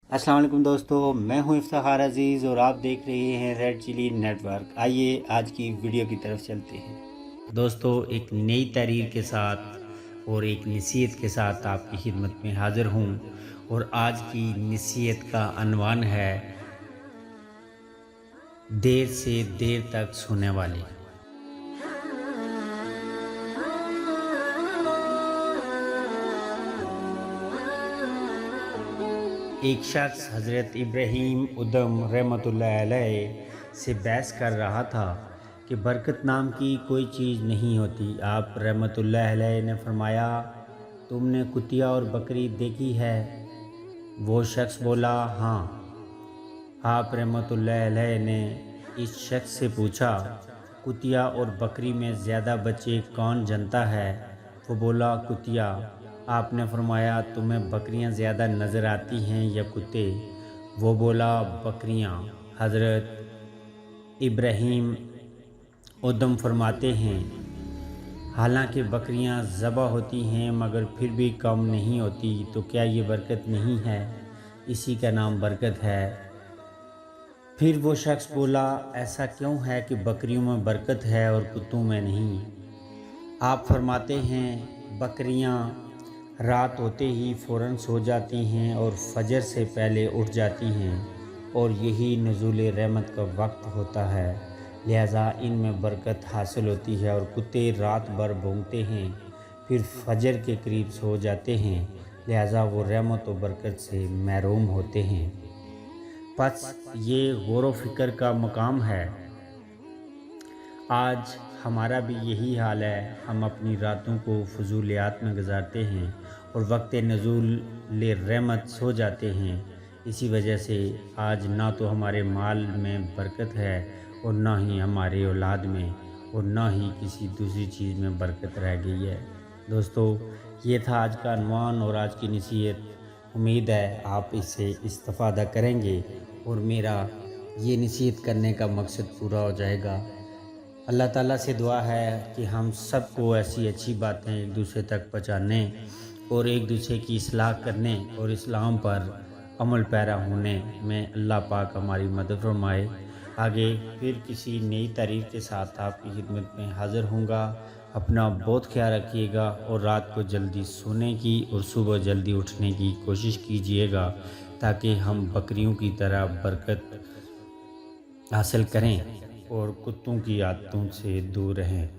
अस्सलाम वालेकुम दोस्तों, मैं हूं इफ्तिखार अज़ीज़ और आप देख रहे हैं रेड चिली नेटवर्क। आइए आज की वीडियो की तरफ चलते हैं। दोस्तों, एक नई तहरीर के साथ और एक नसीहत के साथ आपकी खिदमत में हाज़िर हूं और आज की नसीहत का अनवान है देर से देर तक सोने वाले। एक शख्स हज़रत इब्राहीम उदम रहमतुल्लाह अलैह से बहस कर रहा था कि बरकत नाम की कोई चीज़ नहीं होती। आप रहमतुल्लाह अलैह ने फरमाया, तुमने कुतिया और बकरी देखी है? वो शख्स बोला, हाँ। आप रहमतुल्लाह अलैह ने इस शख्स से पूछा, कुतिया और बकरी में ज़्यादा बच्चे कौन जनता है? वो बोला, कुतिया। आपने फरमाया, तुम्हें बकरियां ज़्यादा नज़र आती हैं या कुत्ते? वो बोला, बकरियां। हज़रत इब्राहीम उदम फरमाते हैं, हालांकि बकरियां ज़बह होती हैं मगर फिर भी कम नहीं होती, तो क्या ये बरकत नहीं है? इसी का नाम बरकत है। फिर वो शख्स बोला, ऐसा क्यों है कि बकरियों में बरकत है और कुत्तों में नहीं? आप फरमाते हैं, बकरियां रात होते ही फ़ौरन सो जाती हैं और फजर से पहले उठ जाती हैं और यही नुज़ूल रहमत का वक्त होता है, लिहाजा इनमें बरकत हासिल होती है। और कुत्ते रात भर भौंकते हैं फिर फजर के करीब सो जाते हैं, लिहाजा वो रहमत और बरकत से महरूम होते हैं। बस ये गौर व फिक्र का मकाम है। आज हमारा भी यही हाल है। हम अपनी रातों को फजूलियात में गुजारते हैं और वक्त नुज़ूल रहमत सो जाते हैं। इसी वजह से आज ना तो हमारे माल में बरकत है और ना ही हमारे औलाद में और ना ही किसी दूसरी चीज़ में बरकत रह गई है। दोस्तों, ये था आज का अनवान और आज की नसीहत। उम्मीद है आप इससे इस्तिफ़ादा करेंगे और मेरा ये नसीहत करने का मकसद पूरा हो जाएगा। अल्लाह ताला से दुआ है कि हम सबको ऐसी अच्छी बातें एक दूसरे तक पहुँचाने और एक दूसरे की इस्लाह करने और इस्लाम पर अमल पैरा होने में अल्लाह पाक हमारी मदद फरमाए। आगे फिर किसी नई तारीख के साथ आपकी खिदमत में हाज़िर होऊंगा। अपना बहुत ख्याल रखिएगा और रात को जल्दी सोने की और सुबह जल्दी उठने की कोशिश कीजिएगा ताकि हम बकरियों की तरह बरकत हासिल करें और कुत्तों की आदतों से दूर रहें।